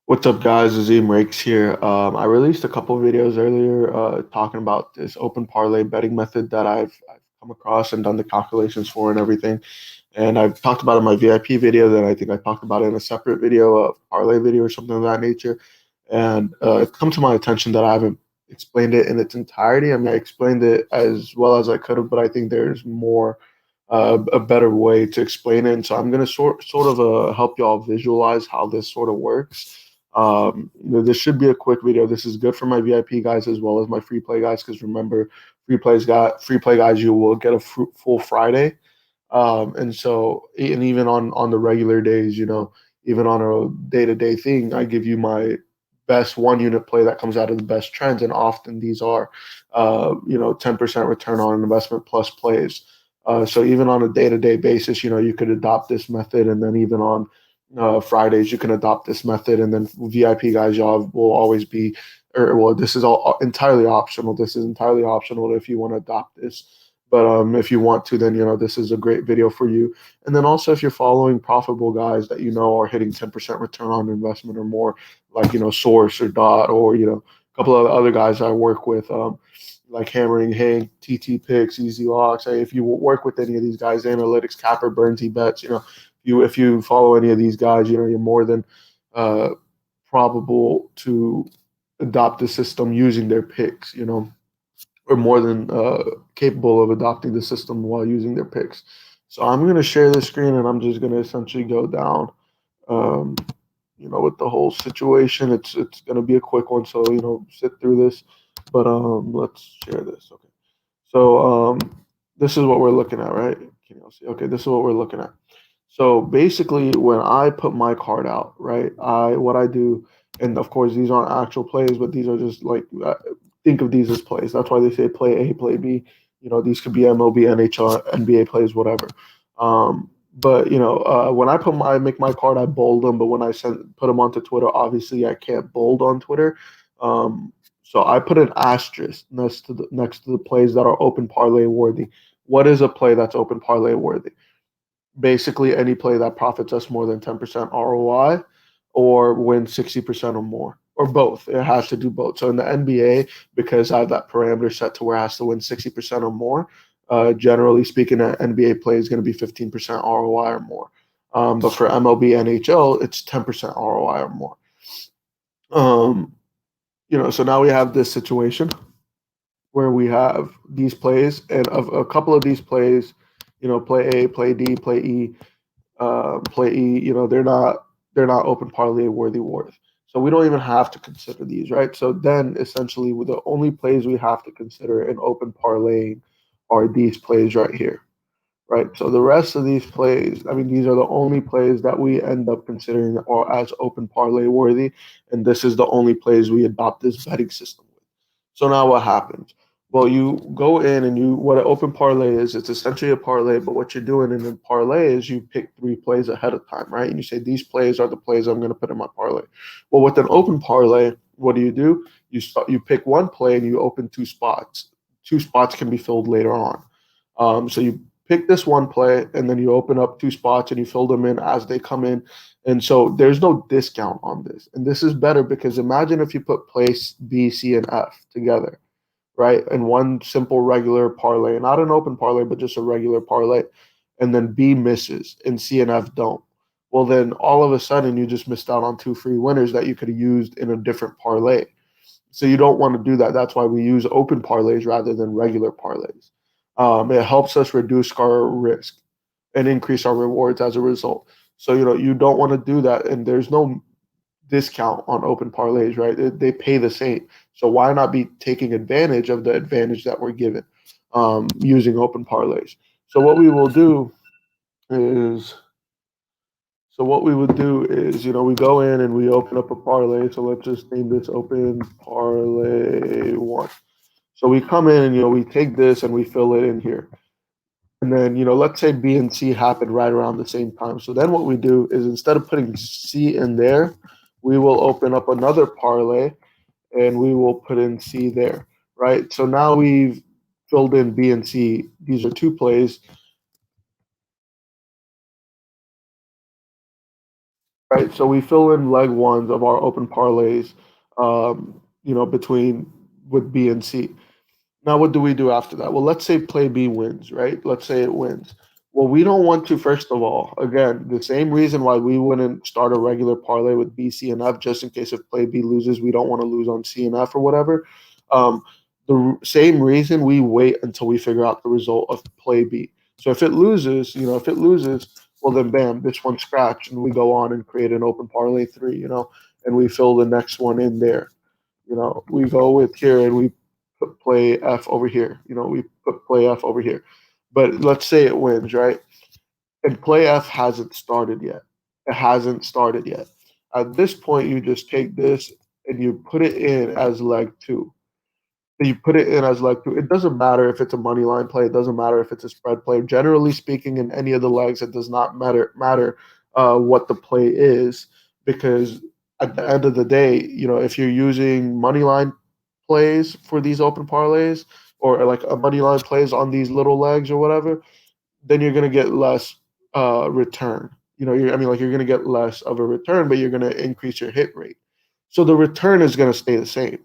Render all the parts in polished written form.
What's up, guys? Azim Rakes here. I released a couple videos earlier talking about this open parlay betting method that I've come across and done the calculations for and everything. And I've talked about it in my VIP video. Then I think I talked about it in a separate video, a parlay video or something of that nature. And it's come to my attention that I haven't explained it in its entirety. I mean, I explained it as well as I could have, but I think there's more, a better way to explain it. And so I'm going to sort of help y'all visualize how this sort of works. This should be a quick video. This is good for my VIP guys as well as my free play guys because remember, free play guys, you will get a full Friday. And so, and even on the regular days, even on a day to day thing, I give you my best one unit play that comes out of the best trends, and often these are, 10% return on investment plus plays. So even on a day to day basis, you could adopt this method, and then even on Fridays, you can adopt this method, and then VIP guys, y'all will always be, or well, this is all entirely optional. This is entirely optional if you want to adopt this. But if you want to, then this is a great video for you. And then also, if you're following profitable guys that are hitting 10% return on investment or more, like Source or Dot or a couple of other guys I work with, like Hammering Hank, TT Picks, Easy Locks. Hey, if you work with any of these guys, Analytics, Capper, Burns, He Bets, if you follow any of these guys, you're more than uh, probable to adopt the system using their picks. Or more than capable of adopting the system while using their picks. So I'm going to share the screen and I'm just going to essentially go down, um, with the whole situation. It's going to be a quick one, so sit through this. But let's share this. Okay. So this is what we're looking at, right? Can you all see? Okay, this is what we're looking at. So basically, when I put my card out, right, what I do, and of course these aren't actual plays, but these are just like think of these as plays. That's why they say play A, play B. These could be MLB, NHL, NBA plays, whatever. But when I make my card, I bold them. But when I put them onto Twitter, obviously I can't bold on Twitter. So I put an asterisk next to the plays that are open parlay worthy. What is a play that's open parlay worthy? Basically any play that profits us more than 10% ROI or wins 60% or more, or both. It has to do both. So in the NBA, because I have that parameter set to where it has to win 60% or more, generally speaking, an NBA play is going to be 15% ROI or more. But for MLB, NHL, it's 10% ROI or more. Um, so now we have this situation where we have these plays, and of a couple of these plays, play A, play D, play E, play E. They're not open parlay worth. So we don't even have to consider these, right? So then essentially, the only plays we have to consider in open parlay are these plays right here, right? So the rest of these plays, I mean, these are the only plays that we end up considering are as open parlay worthy, and this is the only plays we adopt this betting system with. So now what happens? Well, you go in and what an open parlay is, it's essentially a parlay, but what you're doing in a parlay is you pick three plays ahead of time, right? And you say, these plays are the plays I'm going to put in my parlay. Well, with an open parlay, what do? You pick one play and you open two spots. Two spots can be filled later on. So you pick this one play and then you open up two spots and you fill them in as they come in. And so there's no discount on this. And this is better because imagine if you put place B, C, and F together, right? In one simple regular parlay, not an open parlay, but just a regular parlay. And then B misses and C and F don't. Well, then all of a sudden you just missed out on two free winners that you could have used in a different parlay. So you don't want to do that. That's why we use open parlays rather than regular parlays. It helps us reduce our risk and increase our rewards as a result. So you don't want to do that, and there's no discount on open parlays, right? They pay the same. So why not be taking advantage of the advantage that we're given using open parlays? So what we will do is so what we would do is, we go in and we open up a parlay. So let's just name this open parlay one. So we come in and we take this and we fill it in here. And then, let's say B and C happen right around the same time. So then what we do is instead of putting C in there, we will open up another parlay and we will put in C there, right? So now we've filled in B and C. These are two plays, right? So we fill in leg ones of our open parlays, between with B and C. Now, what do we do after that? Well, let's say play B wins, right? Let's say it wins. Well, we don't want to, first of all, again, the same reason why we wouldn't start a regular parlay with B, C, and F, just in case if play B loses, we don't want to lose on C and F or whatever. Um, same reason we wait until we figure out the result of play B. So if it loses, well, then bam, this one scratch, and we go on and create an open parlay three, and we fill the next one in there. We go with here and we put play F over here. We put play F over here. But let's say it wins, right? And play F hasn't started yet. It hasn't started yet. At this point, you just take this and you put it in as leg two. You put it in as leg two. It doesn't matter if it's a money line play. It doesn't matter if it's a spread play. Generally speaking, in any of the legs, it does not matter what the play is, because at the end of the day, if you're using money line plays for these open parlays, or like a money line plays on these little legs or whatever, then you're going to get less return. You're going to get less of a return, but you're going to increase your hit rate. So the return is going to stay the same.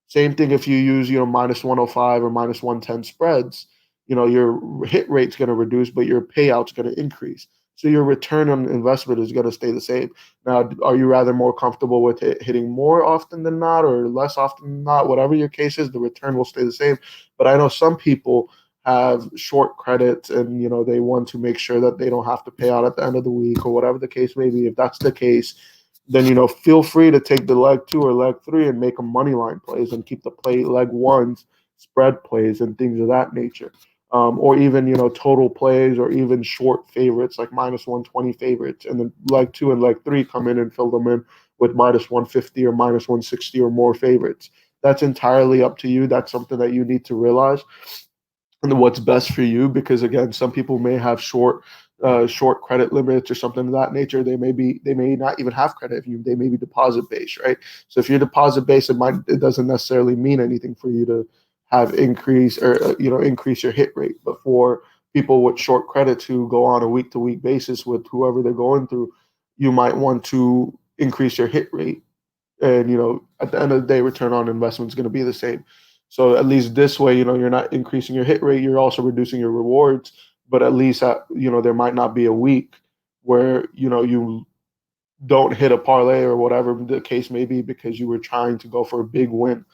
Same thing if you use, minus 105 or minus 110 spreads, your hit rate's going to reduce, but your payout's going to increase. So your return on investment is going to stay the same. Now, are you rather more comfortable with hitting more often than not or less often than not? Whatever your case is, the return will stay the same. But I know some people have short credits, and they want to make sure that they don't have to pay out at the end of the week or whatever the case may be. If that's the case, then feel free to take the leg two or leg three and make them money line plays and keep the play leg ones spread plays and things of that nature. Or even total plays, or even short favorites like minus 120 favorites, and then leg two and leg three come in and fill them in with minus 150 or minus 160 or more favorites. That's entirely up to you. That's something that you need to realize and what's best for you, because again, some people may have short credit limits or something of that nature. They may not even have credit. If you They may be deposit based, right? So if you're deposit based, it doesn't necessarily mean anything for you to have increase, or increase your hit rate. But for people with short credits who go on a week to week basis with whoever they're going through, you might want to increase your hit rate. And at the end of the day, return on investment is going to be the same. So at least this way, you're not increasing your hit rate, you're also reducing your rewards. But at least there might not be a week where you don't hit a parlay or whatever the case may be, because you were trying to go for a big win.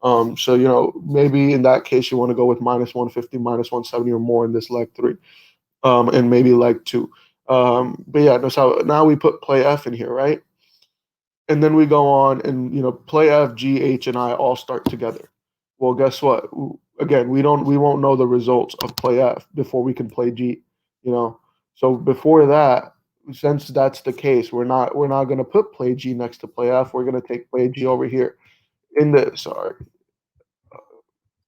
So maybe in that case you want to go with minus 150, minus 170 or more in this leg three, and maybe leg two. But yeah, so now we put play F in here, right? And then we go on and play F, G, H, and I all start together. Well, guess what? Again, we won't know the results of play F before we can play G. You know, so before that, since that's the case, we're not going to put play G next to play F. We're going to take play G over here. In the sorry,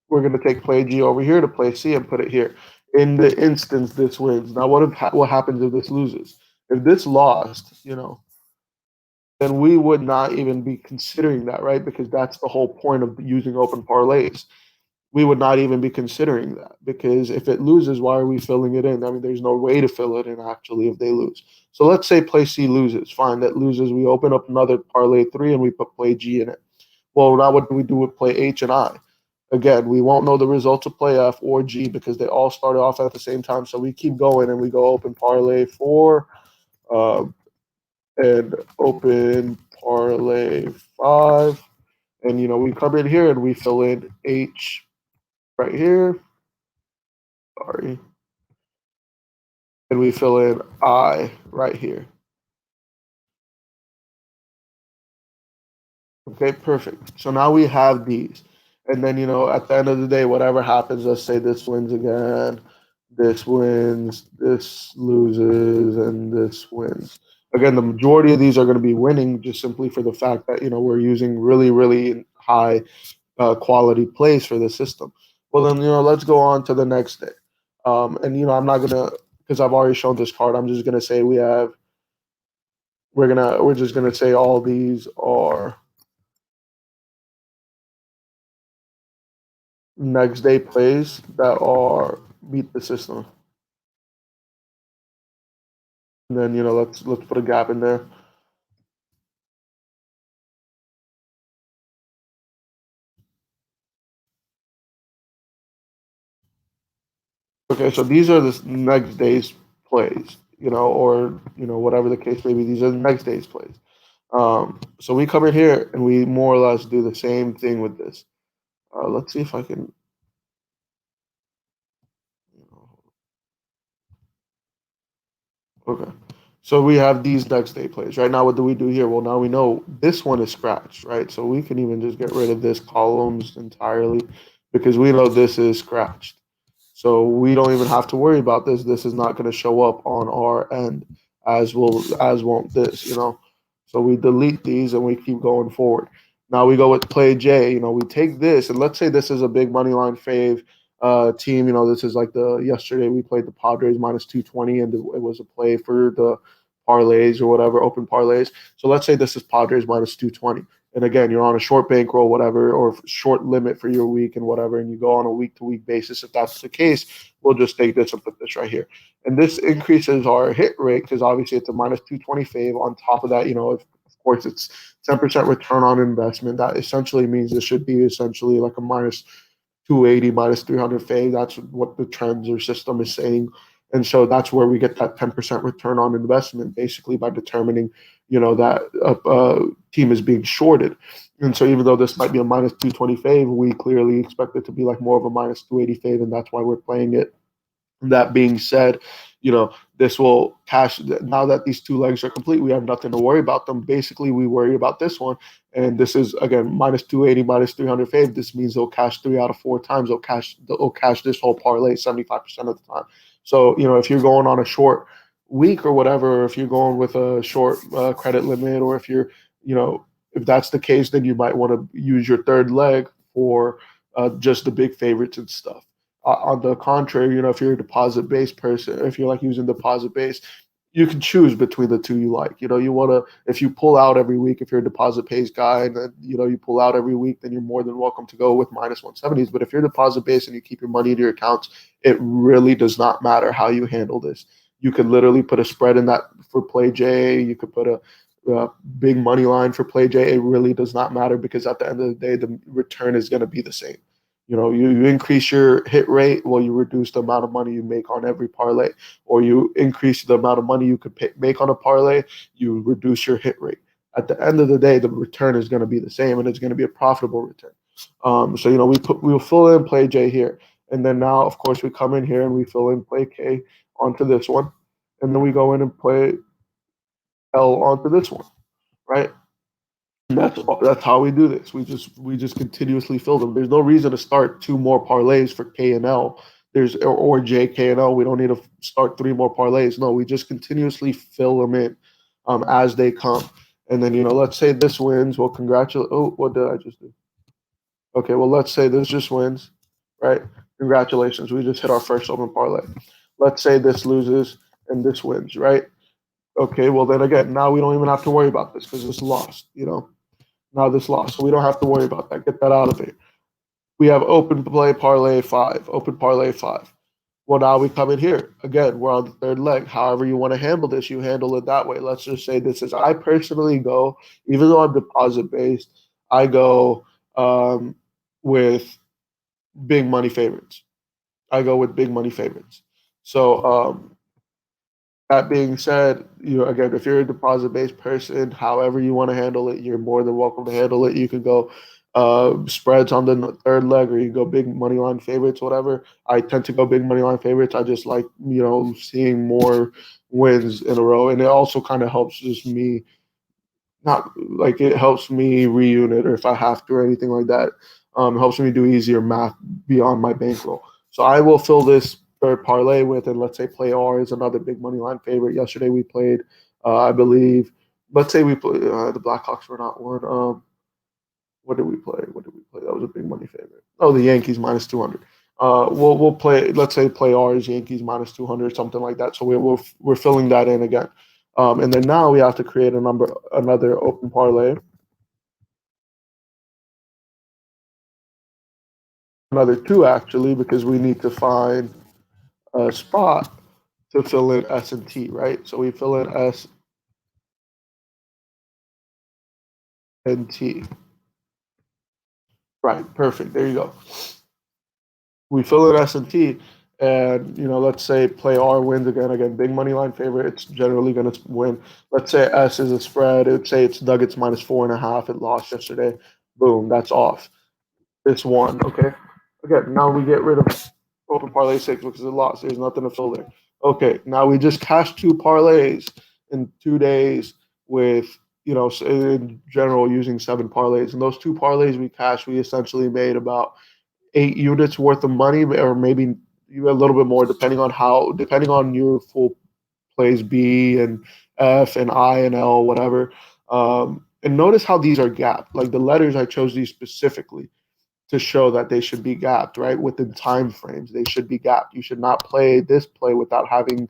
we're going to take play G over here to play C and put it here. In the instance this wins. Now, what happens if this loses? If this lost, then we would not even be considering that, right? Because that's the whole point of using open parlays. We would not even be considering that, because if it loses, why are we filling it in? I mean, there's no way to fill it in actually if they lose. So let's say play C loses. Fine, that loses. We open up another parlay three and we put play G in it. Well, now what do we do with play H and I? Again, we won't know the results of play F or G because they all started off at the same time. So we keep going and we go open parlay four, uh, and open parlay five. And we come in here and we fill in H right here. Sorry. And we fill in I right here. Okay, perfect. So now we have these. And then, at the end of the day, whatever happens, let's say this wins again, this wins, this loses, and this wins. Again, the majority of these are going to be winning, just simply for the fact that, we're using really, really high quality plays for the system. Well, then, let's go on to the next day. And, I'm not going to, because I've already shown this card, I'm just going to say we're just going to say all these are next day plays that are beat the system. And then let's put a gap in there. Okay, so these are the next day's plays, or whatever the case may be. These are the next day's plays. So we come in here and we more or less do the same thing with this. Let's see if I can. You know, Okay. So we have these next day plays. Right now, what do we do here? Well, now we know this one is scratched, right? So we can even just get rid of this columns entirely because we know this is scratched. So we don't even have to worry about this. This is not going to show up on our end as won't this. So we delete these and we keep going forward. Now we go with play J. We take this and let's say this is a big money line fave team. This is like the yesterday we played the Padres minus 220 and it was a play for the parlays or whatever, open parlays. So let's say this is Padres minus 220. And again, you're on a short bankroll, whatever, or short limit for your week and whatever, and you go on a week to week basis. If that's the case, we'll just take this and put this right here. And this increases our hit rate because obviously it's a minus 220 fave. On top of that, of course, it's 10% return on investment. That essentially means this should be essentially like a minus 280, minus 300 fade. That's what the trends or system is saying. And so that's where we get that 10% return on investment, basically by determining, that a team is being shorted. And so even though this might be a minus 220 fave, we clearly expect it to be like more of a minus 280 fave, and that's why we're playing it. That being said, this will cash. Now that these two legs are complete, we have nothing to worry about them. Basically, we worry about this one, and this is again minus 280, minus 300 fave. This means they'll cash 3 out of 4 times. They'll cash this whole parlay 75% of the time. So if you're going on a short week or whatever, or if you're going with a short credit limit, or if that's the case, then you might want to use your third leg for just the big favorites and stuff. On the contrary, if you're a deposit based person, if you're like using deposit based, you can choose between the two you like. You want to, if you pull out every week, if you're a deposit based guy and then, you pull out every week, then you're more than welcome to go with minus 170s. But if you're deposit based and you keep your money in your accounts, it really does not matter how you handle this. You could literally put a spread in that for play J. You could put a big money line for play J. It really does not matter because at the end of the day, the return is going to be the same. You increase your hit rate, well, you reduce the amount of money you make on every parlay, or you increase the amount of money you could make on a parlay, you reduce your hit rate. At the end of the day, the return is going to be the same, and it's going to be a profitable return. So we'll fill in play J here, and then now, of course, we come in here and we fill in play K onto this one, and then we go in and play L onto this one, right? And that's how we do this. We just continuously fill them. There's no reason to start 2 more parlays for K and L. Or J K and L. We don't need to start 3 more parlays. No, we just continuously fill them in as they come. And then let's say this wins. Well, congratulate. Oh, what did I just do? Okay, well, let's say this just wins, right? Congratulations, we just hit our first open parlay. Let's say this loses and this wins, right? Okay, well then again, now we don't even have to worry about this because it's lost. Now this loss. So we don't have to worry about that. Get that out of here. We have open play parlay 5, open parlay 5. Well, now we come in here. Again, we're on the third leg. However you want to handle this, you handle it that way. Let's just say this is, I personally go, even though I'm deposit based, I go with big money favorites. I go with big money favorites. So that being said, again, if you're a deposit based person, however you want to handle it, you're more than welcome to handle it. You could go spreads on the third leg, or you go big money line favorites, whatever. I tend to go big money line favorites. I just like seeing more wins in a row, and it also kind of helps just me, not like it helps me reunit or if I have to or anything like that. Helps me do easier math beyond my bankroll. So I will fill this third parlay with, and let's say play R is another big money line favorite. Yesterday we played, I believe. Let's say we play the Blackhawks were not one. What did we play? What did we play? That was a big money favorite. Oh, the Yankees minus 200. We'll play. Let's say play ours Yankees minus 200, something like that. So we're filling that in again, and then now we have to create another open parlay, another two actually, because we need to find a spot to fill in S and T, right? So we fill in S and T. Right, perfect. There you go. We fill in S and T, and let's say play R wins again, big money line favorite, it's generally going to win. Let's say S is a spread. It would say it's Nuggets -4.5. It lost yesterday. Boom, that's off. It's one. Okay. Okay. Now we get rid of open parlay six because it lost. There's nothing to fill there. Okay. Now we just cashed two parlays in 2 days with in general using seven parlays, and those two parlays we cashed, we essentially made about 8 units worth of money, or maybe you a little bit more, depending on your full plays B and F and I and L, whatever. And notice how these are gapped. Like the letters, I chose these specifically to show that they should be gapped, right? Within time frames, they should be gapped. You should not play this play without having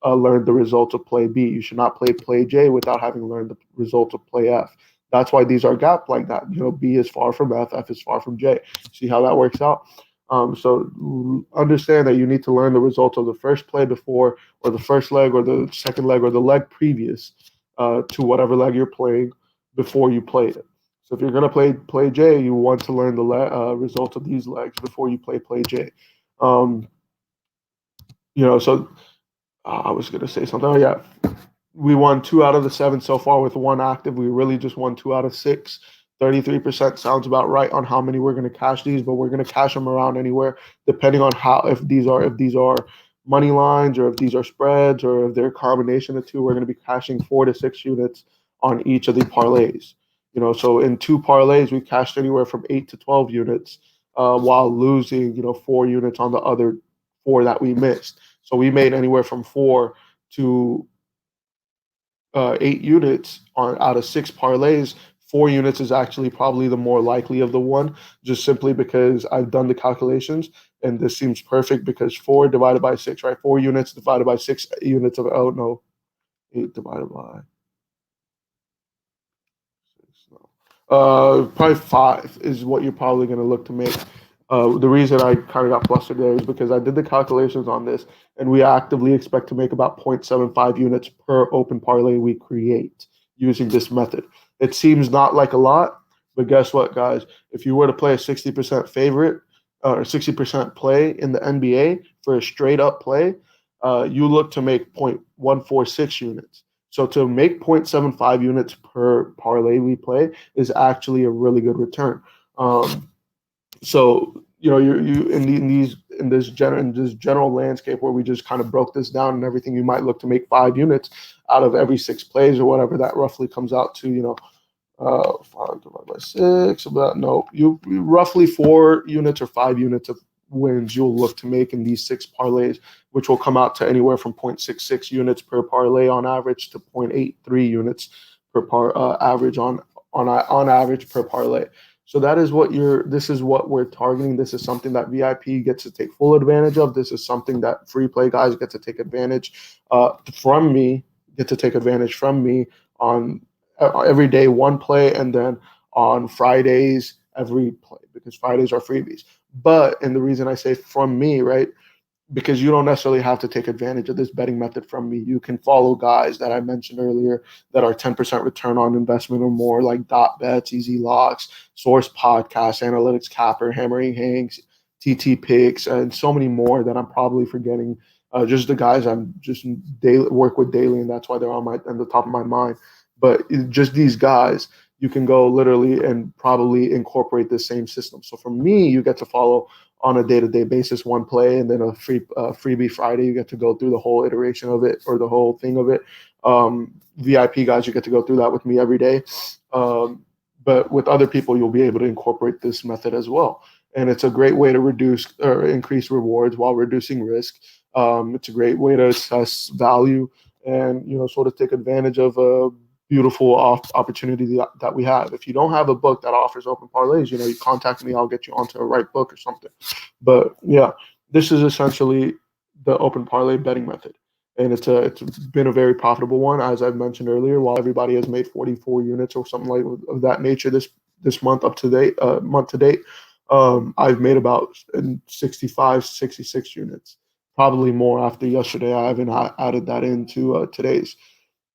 learned the results of play B. You should not play J without having learned the results of play F. That's why these are gapped like that. B is far from F, F is far from J. See how that works out? So understand that you need to learn the results of the first play before, or the first leg, or the second leg, or the leg previous to whatever leg you're playing before you play it. So if you're going to play J, you want to learn the results of these legs before you play J. Um, so I was going to say something. Oh, yeah. We won 2 out of the 7 so far with one active. We really just won 2 out of 6. 33% sounds about right on how many we're going to cash these, but we're going to cash them around anywhere depending on if these are money lines, or if these are spreads, or if they're a combination of two. We're going to be cashing 4 to 6 units on each of the parlays. So in two parlays, we cashed anywhere from 8 to 12 units, while losing 4 units on the other four that we missed. So we made anywhere from 4 to 8 units out of 6 parlays. 4 units is actually probably the more likely of the one, just simply because I've done the calculations, and this seems perfect because 4 divided by 6, right? 4 units divided by 6 units of, oh no, 8 divided by 6. No. Probably 5 is what you're probably going to look to make. The reason I kind of got flustered there is because I did the calculations on this, and we actively expect to make about 0.75 units per open parlay we create using this method. It seems not like a lot, but guess what, guys? If you were to play a 60% favorite or 60% play in the NBA for a straight up play, you look to make 0.146 units. So to make 0.75 units per parlay we play is actually a really good return. So you in this general landscape where we just kind of broke this down and everything, you might look to make 5 units out of every 6 plays, or whatever that roughly comes out to. 5 divided by 6. About no, you roughly 4 units or 5 units of wins you'll look to make in these 6 parlays, which will come out to anywhere from 0.66 units per parlay on average to 0.83 units per average on average per parlay. So that is what this is what we're targeting. This is something that VIP gets to take full advantage of. This is something that free play guys get to take advantage from me, on every day one play, and then on Fridays every play, because Fridays are freebies. And the reason I say from me, right, because you don't necessarily have to take advantage of this betting method from me. You can follow guys that I mentioned earlier that are 10% return on investment or more, like Dot Bets, Easy Locks, Source Podcast, Analytics Capper, Hammering Hanks, TT Picks, and so many more that I'm probably forgetting. Just the guys I'm just daily work with daily, and that's why they're on the top of my mind. But just these guys, you can go literally and probably incorporate the same system. So for me, you get to follow on a day-to-day basis one play, and then a freebie Friday. You get to go through the whole iteration of it, or the whole thing of it. VIP guys, you get to go through that with me every day. But with other people, you'll be able to incorporate this method as well. And it's a great way to reduce or increase rewards while reducing risk. It's a great way to assess value, and sort of take advantage of a beautiful opportunity that we have. If you don't have a book that offers open parlays, you contact me. I'll get you onto a right book or something. But yeah, this is essentially the open parlay betting method, and it's been a very profitable one, as I've mentioned earlier. While everybody has made 44 units or something like of that nature this month up to date, month to date, I've made about 65, 66 units, probably more after yesterday. I haven't added that into today's.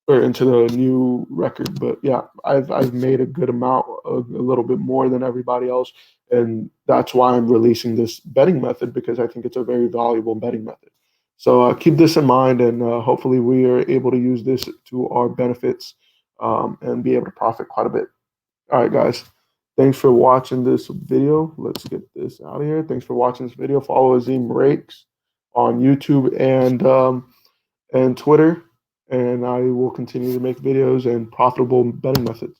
or into the new record. But yeah, I've made a good amount, a little bit more than everybody else, and that's why I'm releasing this betting method because I think it's a very valuable betting method. So keep this in mind, and hopefully we are able to use this to our benefits and be able to profit quite a bit. All right, guys. Thanks for watching this video. Let's get this out of here. Thanks for watching this video. Follow Azim Rakes on YouTube and Twitter, and I will continue to make videos and profitable betting methods.